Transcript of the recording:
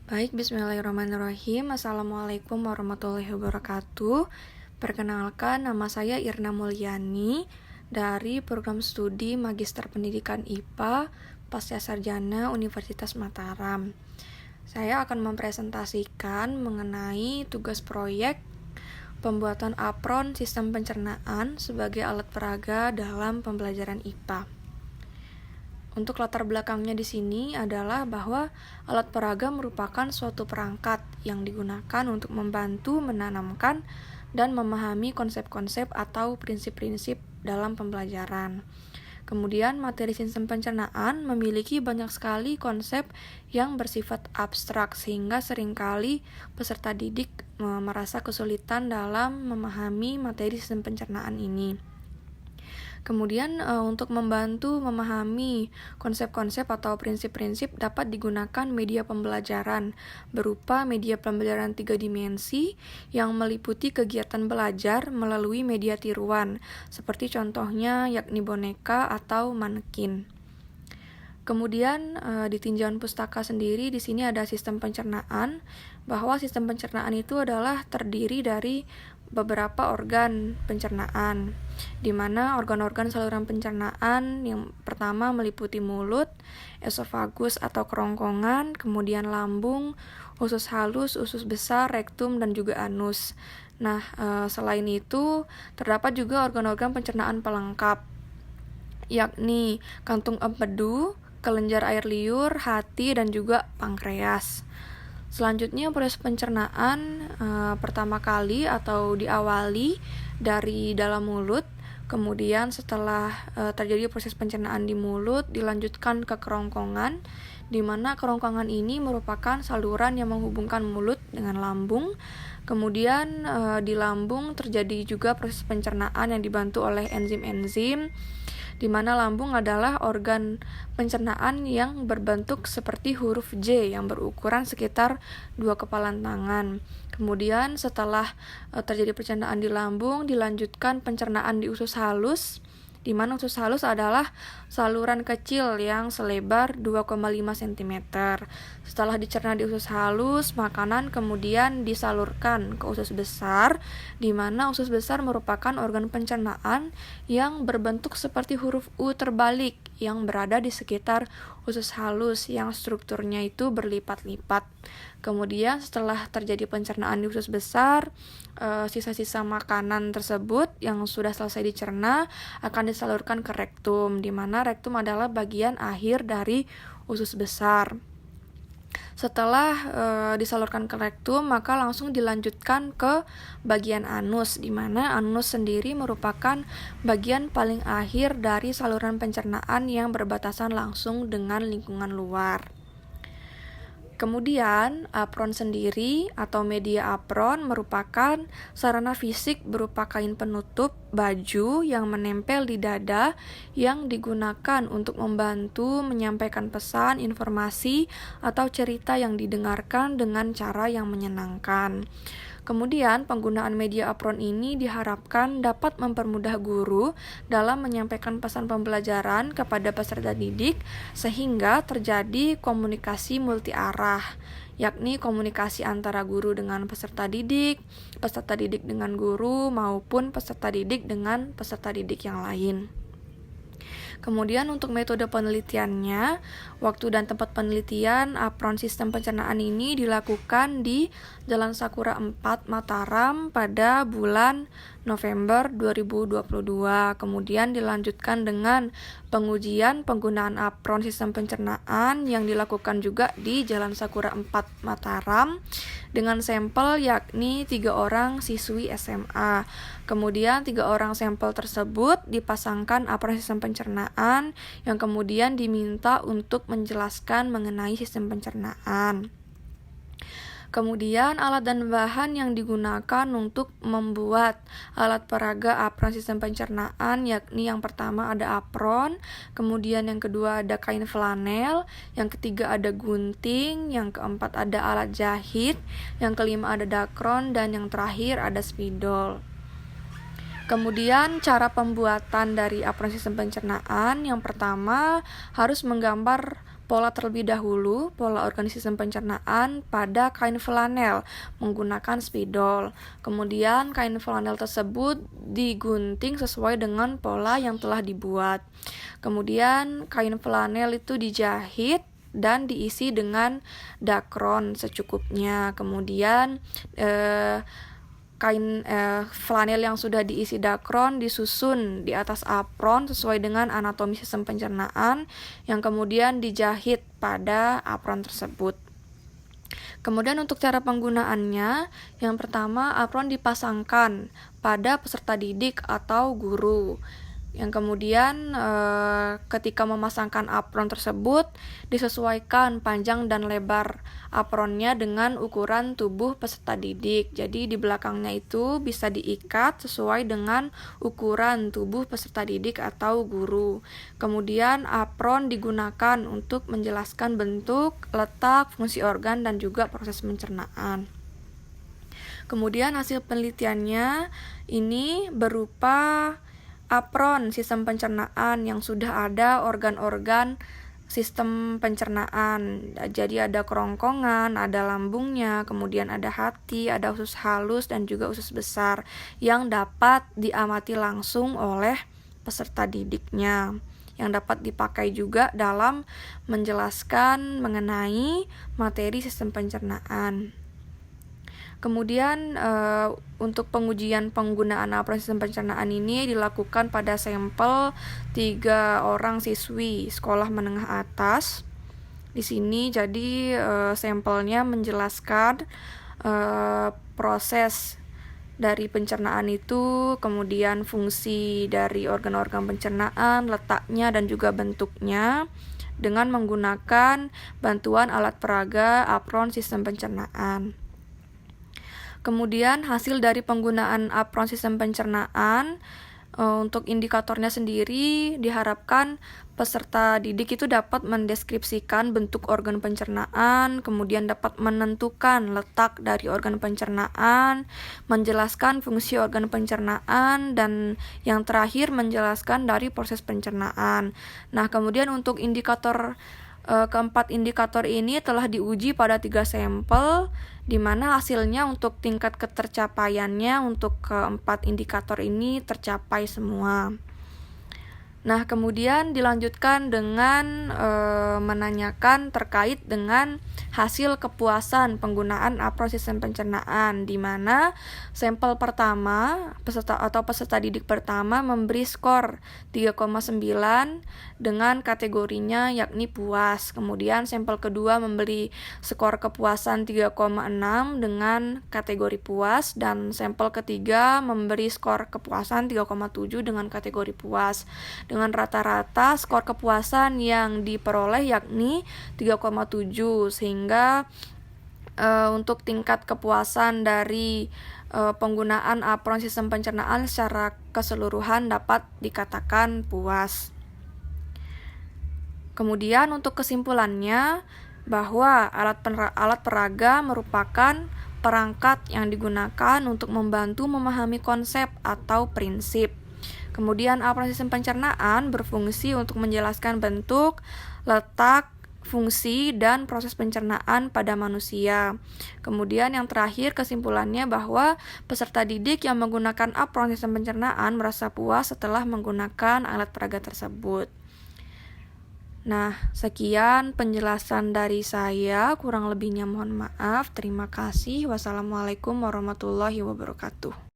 Baik, bismillahirrahmanirrahim. Assalamualaikum warahmatullahi wabarakatuh. Perkenalkan, nama saya Irna Mulyani dari program studi Magister Pendidikan IPA Pascasarjana Universitas Mataram. Saya akan mempresentasikan mengenai tugas proyek pembuatan apron sistem pencernaan sebagai alat peraga dalam pembelajaran IPA. Untuk latar belakangnya di sini adalah bahwa alat peraga merupakan suatu perangkat yang digunakan untuk membantu menanamkan dan memahami konsep-konsep atau prinsip-prinsip dalam pembelajaran. Kemudian, materi sistem pencernaan memiliki banyak sekali konsep yang bersifat abstrak sehingga seringkali peserta didik merasa kesulitan dalam memahami materi sistem pencernaan ini. Kemudian untuk membantu memahami konsep-konsep atau prinsip-prinsip dapat digunakan media pembelajaran berupa media pembelajaran 3 dimensi yang meliputi kegiatan belajar melalui media tiruan, seperti contohnya yakni boneka atau manekin. Kemudian di tinjauan pustaka sendiri di sini ada sistem pencernaan, bahwa sistem pencernaan itu adalah terdiri dari beberapa organ pencernaan, di mana organ-organ saluran pencernaan yang pertama meliputi mulut, esofagus atau kerongkongan, kemudian lambung, usus halus, usus besar, rektum, dan juga anus. Nah, selain itu terdapat juga organ-organ pencernaan pelengkap, yakni kantung empedu, kelenjar air liur, hati, dan juga pankreas. Selanjutnya, proses pencernaan pertama kali atau diawali dari dalam mulut. Kemudian setelah terjadi proses pencernaan di mulut, dilanjutkan ke kerongkongan, di mana kerongkongan ini merupakan saluran yang menghubungkan mulut dengan lambung. Kemudian di lambung terjadi juga proses pencernaan yang dibantu oleh enzim-enzim, di mana lambung adalah organ pencernaan yang berbentuk seperti huruf J yang berukuran sekitar 2 kepalan tangan. Kemudian setelah terjadi pencernaan di lambung, dilanjutkan pencernaan di usus halus, di mana usus halus adalah saluran kecil yang selebar 2,5 cm. Setelah dicerna di usus halus, makanan kemudian disalurkan ke usus besar, di mana usus besar merupakan organ pencernaan yang berbentuk seperti huruf U terbalik yang berada di sekitar usus halus yang strukturnya itu berlipat-lipat. Kemudian setelah terjadi pencernaan di usus besar, sisa-sisa makanan tersebut yang sudah selesai dicerna akan disalurkan ke rektum, di mana rektum adalah bagian akhir dari usus besar. Setelah disalurkan ke rektum, maka langsung dilanjutkan ke bagian anus, di mana anus sendiri merupakan bagian paling akhir dari saluran pencernaan yang berbatasan langsung dengan lingkungan luar. Kemudian, apron sendiri atau media apron merupakan sarana fisik berupa kain penutup baju yang menempel di dada yang digunakan untuk membantu menyampaikan pesan, informasi, atau cerita yang didengarkan dengan cara yang menyenangkan. Kemudian, penggunaan media apron ini diharapkan dapat mempermudah guru dalam menyampaikan pesan pembelajaran kepada peserta didik sehingga terjadi komunikasi multi arah, yakni komunikasi antara guru dengan peserta didik dengan guru, maupun peserta didik dengan peserta didik yang lain. Kemudian untuk metode penelitiannya, waktu dan tempat penelitian apron sistem pencernaan ini dilakukan di Jalan Sakura 4 Mataram pada bulan November 2022. Kemudian dilanjutkan dengan pengujian penggunaan apron sistem pencernaan yang dilakukan juga di Jalan Sakura 4 Mataram dengan sampel yakni 3 orang siswi SMA. Kemudian 3 orang sampel tersebut dipasangkan apron sistem pencernaan yang kemudian diminta untuk menjelaskan mengenai sistem pencernaan. Kemudian alat dan bahan yang digunakan untuk membuat alat peraga apron sistem pencernaan yakni yang pertama ada apron, kemudian yang kedua ada kain flanel, yang ketiga ada gunting, yang keempat ada alat jahit, yang kelima ada dakron, dan yang terakhir ada spidol. Kemudian cara pembuatan dari apron sistem pencernaan yang pertama harus menggambar pola terlebih dahulu, pola organisasi sistem pencernaan pada kain flanel menggunakan spidol. Kemudian kain flanel tersebut digunting sesuai dengan pola yang telah dibuat. Kemudian kain flanel itu dijahit dan diisi dengan dakron secukupnya. Kemudian kain flanel yang sudah diisi dakron disusun di atas apron sesuai dengan anatomi sistem pencernaan yang kemudian dijahit pada apron tersebut. Kemudian untuk cara penggunaannya, yang pertama apron dipasangkan pada peserta didik atau guru. Yang kemudian ketika memasangkan apron tersebut disesuaikan panjang dan lebar apronnya dengan ukuran tubuh peserta didik. Jadi di belakangnya itu bisa diikat sesuai dengan ukuran tubuh peserta didik atau guru. Kemudian apron digunakan untuk menjelaskan bentuk, letak, fungsi organ dan juga proses pencernaan. Kemudian hasil penelitiannya ini berupa apron sistem pencernaan yang sudah ada organ-organ sistem pencernaan. Jadi ada kerongkongan, ada lambungnya, kemudian ada hati, ada usus halus dan juga usus besar yang dapat diamati langsung oleh peserta didiknya, yang dapat dipakai juga dalam menjelaskan mengenai materi sistem pencernaan. Kemudian untuk pengujian penggunaan apron sistem pencernaan ini dilakukan pada sampel 3 orang siswi sekolah menengah atas. Di sini jadi sampelnya menjelaskan proses dari pencernaan itu, kemudian fungsi dari organ-organ pencernaan, letaknya dan juga bentuknya dengan menggunakan bantuan alat peraga apron sistem pencernaan. Kemudian hasil dari penggunaan apron sistem pencernaan untuk indikatornya sendiri diharapkan peserta didik itu dapat mendeskripsikan bentuk organ pencernaan, kemudian dapat menentukan letak dari organ pencernaan, menjelaskan fungsi organ pencernaan, dan yang terakhir menjelaskan dari proses pencernaan. Nah, kemudian untuk keempat indikator ini telah diuji pada 3 sampel, di mana hasilnya untuk tingkat ketercapaiannya untuk keempat indikator ini tercapai semua. Nah, kemudian dilanjutkan dengan menanyakan terkait dengan hasil kepuasan penggunaan apron sistem pencernaan, di mana sampel pertama peserta didik pertama memberi skor 3,9 dengan kategorinya yakni puas. Kemudian sampel kedua memberi skor kepuasan 3,6 dengan kategori puas, dan sampel ketiga memberi skor kepuasan 3,7 dengan kategori puas. Dengan rata-rata skor kepuasan yang diperoleh yakni 3,7, sehingga untuk tingkat kepuasan dari penggunaan apron sistem pencernaan secara keseluruhan dapat dikatakan puas. Kemudian untuk kesimpulannya, bahwa alat peraga merupakan perangkat yang digunakan untuk membantu memahami konsep atau prinsip. Kemudian apron sistem pencernaan berfungsi untuk menjelaskan bentuk, letak, fungsi, dan proses pencernaan pada manusia. Kemudian yang terakhir kesimpulannya bahwa peserta didik yang menggunakan apron sistem pencernaan merasa puas setelah menggunakan alat peraga tersebut. Nah, sekian penjelasan dari saya, kurang lebihnya mohon maaf. Terima kasih. Wassalamualaikum warahmatullahi wabarakatuh.